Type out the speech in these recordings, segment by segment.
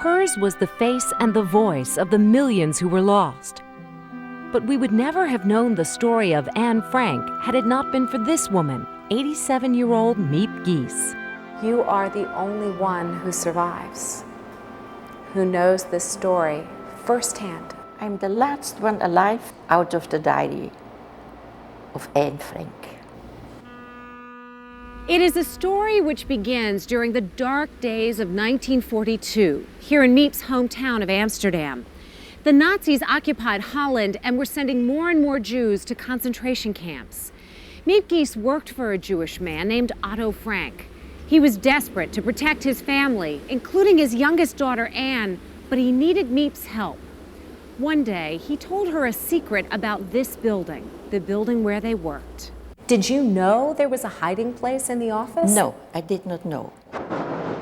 Hers was the face and the voice of the millions who were lost. But we would never have known the story of Anne Frank had it not been for this woman, 87-year-old Miep Gies. You are the only one who survives, who knows this story firsthand. I'm the last one alive out of the diary of Anne Frank. It is a story which begins during the dark days of 1942, here in Miep's hometown of Amsterdam. The Nazis occupied Holland and were sending more and more Jews to concentration camps. Miep Gies worked for a Jewish man named Otto Frank. He was desperate to protect his family, including his youngest daughter, Anne, but he needed Miep's help. One day, he told her a secret about this building, the building where they worked. Did you know there was a hiding place in the office? No, I did not know.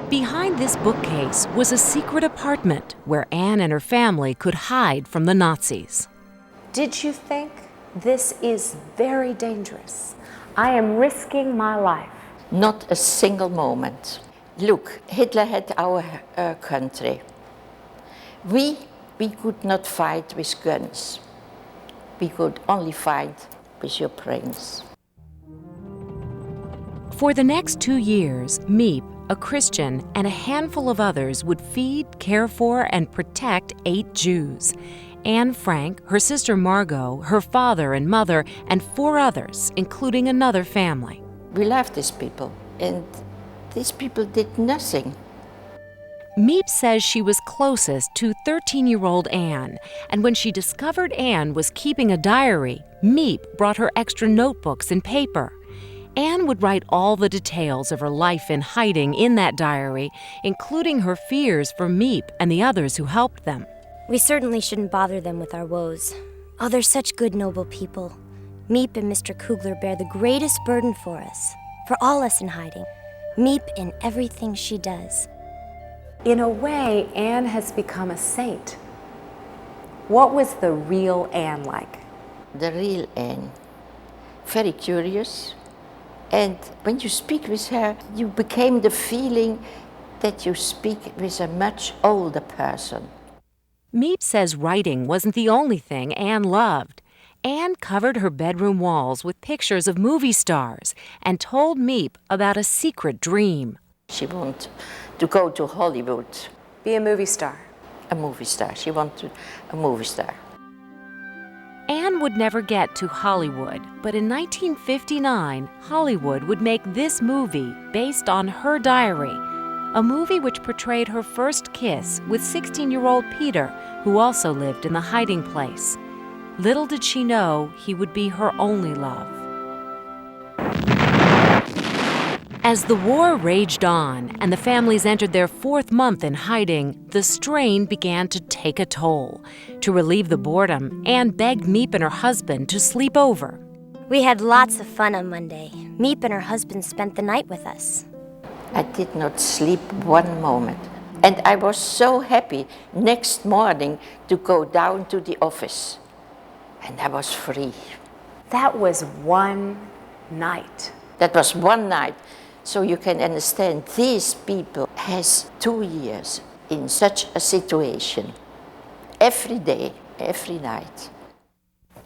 Behind this bookcase was a secret apartment where Anne and her family could hide from the Nazis. Did you think, this is very dangerous? I am risking my life. Not a single moment. Look, Hitler had our country. We could not fight with guns. We could only fight with your brains. For the next 2 years, Miep, a Christian, and a handful of others would feed, care for, and protect 8 Jews. Anne Frank, her sister Margot, her father and mother, and 4 others, including another family. We loved these people, and these people did nothing. Miep says she was closest to 13-year-old Anne, and when she discovered Anne was keeping a diary, Miep brought her extra notebooks and paper. Anne would write all the details of her life in hiding in that diary, including her fears for Miep and the others who helped them. We certainly shouldn't bother them with our woes. Oh, they're such good, noble people. Miep and Mr. Kugler bear the greatest burden for us, for all us in hiding. Miep in everything she does. In a way, Anne has become a saint. What was the real Anne like? The real Anne. Very curious. And when you speak with her, you became the feeling that you speak with a much older person. Miep says writing wasn't the only thing Anne loved. Anne covered her bedroom walls with pictures of movie stars and told Miep about a secret dream. She wanted to go to Hollywood. Be a movie star. A movie star. She wanted a movie star. Anne would never get to Hollywood, but in 1959, Hollywood would make this movie based on her diary, a movie which portrayed her first kiss with 16-year-old Peter, who also lived in the hiding place. Little did she know he would be her only love. As the war raged on and the families entered their 4th month in hiding, the strain began to take a toll. To relieve the boredom, Anne begged Miep and her husband to sleep over. We had lots of fun on Monday. Miep and her husband spent the night with us. I did not sleep one moment. And I was so happy next morning to go down to the office. And I was free. That was one night. That was one night. So you can understand, these people has 2 years in such a situation. Every day, every night.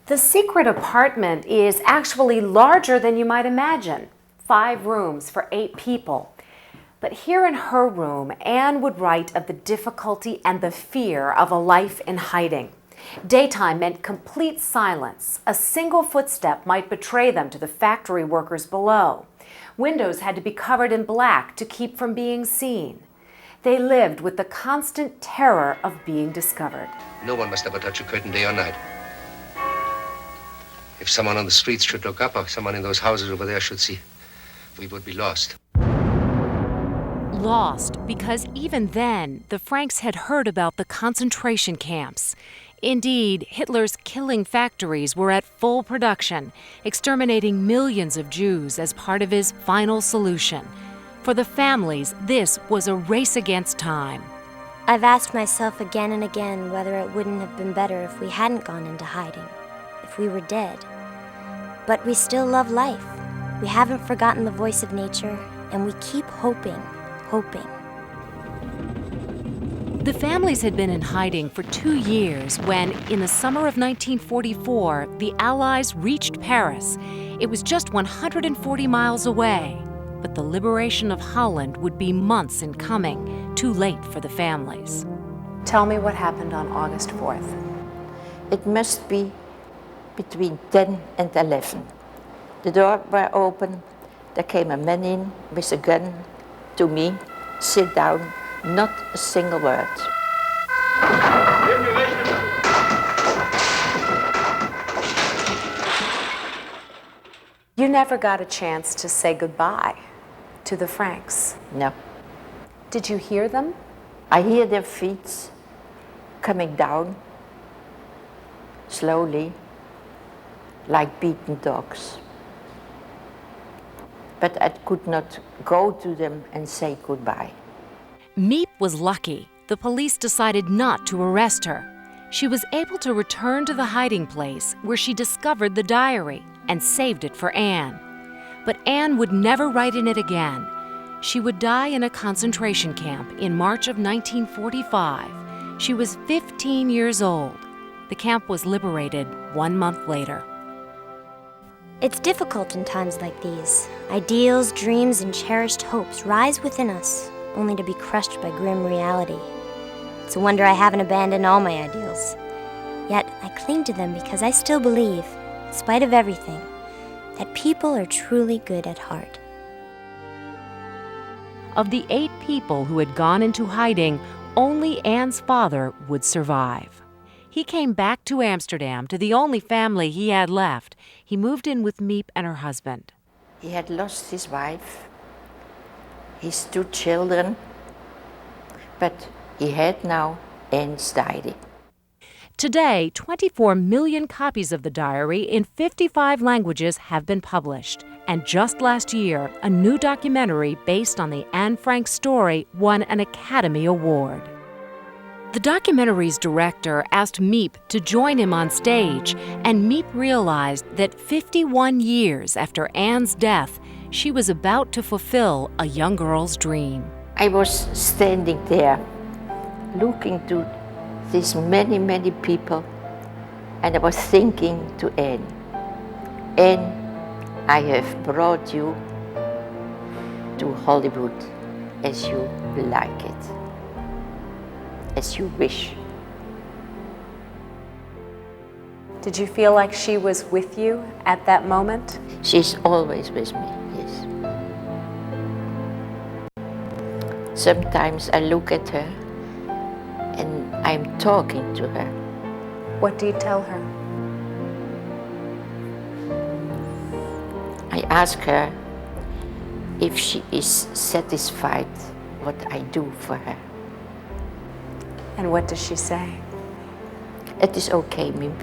The secret apartment is actually larger than you might imagine. 5 rooms for 8 people. But here in her room, Anne would write of the difficulty and the fear of a life in hiding. Daytime meant complete silence. A single footstep might betray them to the factory workers below. Windows had to be covered in black to keep from being seen. They lived with the constant terror of being discovered. No one must ever touch a curtain day or night. If someone on the streets should look up, or someone in those houses over there should see, we would be lost. Lost because even then, the Franks had heard about the concentration camps. Indeed, Hitler's killing factories were at full production, exterminating millions of Jews as part of his final solution. For the families, this was a race against time. I've asked myself again and again whether it wouldn't have been better if we hadn't gone into hiding, if we were dead. But we still love life. We haven't forgotten the voice of nature, and we keep hoping. The families had been in hiding for 2 years when, in the summer of 1944, the Allies reached Paris. It was just 140 miles away, but the liberation of Holland would be months in coming, too late for the families. Tell me what happened on August 4th. It must be between 10 and 11. The doors were open. There came a man in with a gun to me. Sit down, not a single word. You never got a chance to say goodbye to the Franks. No. Did you hear them? I hear their feet coming down slowly, like beaten dogs. But I could not go to them and say goodbye. Miep was lucky. The police decided not to arrest her. She was able to return to the hiding place where she discovered the diary and saved it for Anne. But Anne would never write in it again. She would die in a concentration camp in March of 1945. She was 15 years old. The camp was liberated 1 month later. It's difficult in times like these. Ideals, dreams, and cherished hopes rise within us, only to be crushed by grim reality. It's a wonder I haven't abandoned all my ideals. Yet I cling to them because I still believe, in spite of everything, that people are truly good at heart. Of the 8 people who had gone into hiding, only Anne's father would survive. He came back to Amsterdam to the only family he had left. He moved in with Miep and her husband. He had lost his wife, his 2 children, but he had now Anne's diary. Today, 24 million copies of the diary in 55 languages have been published. And just last year, a new documentary based on the Anne Frank story won an Academy Award. The documentary's director asked Miep to join him on stage, and Miep realized that 51 years after Anne's death, she was about to fulfill a young girl's dream. I was standing there, looking to these many, many people, and I was thinking to Anne, Anne, I have brought you to Hollywood as you like it, as you wish. Did you feel like she was with you at that moment? She's always with me, yes. Sometimes I look at her and I'm talking to her. What do you tell her? I ask her if she is satisfied what I do for her. And what does she say? It is okay, Miep.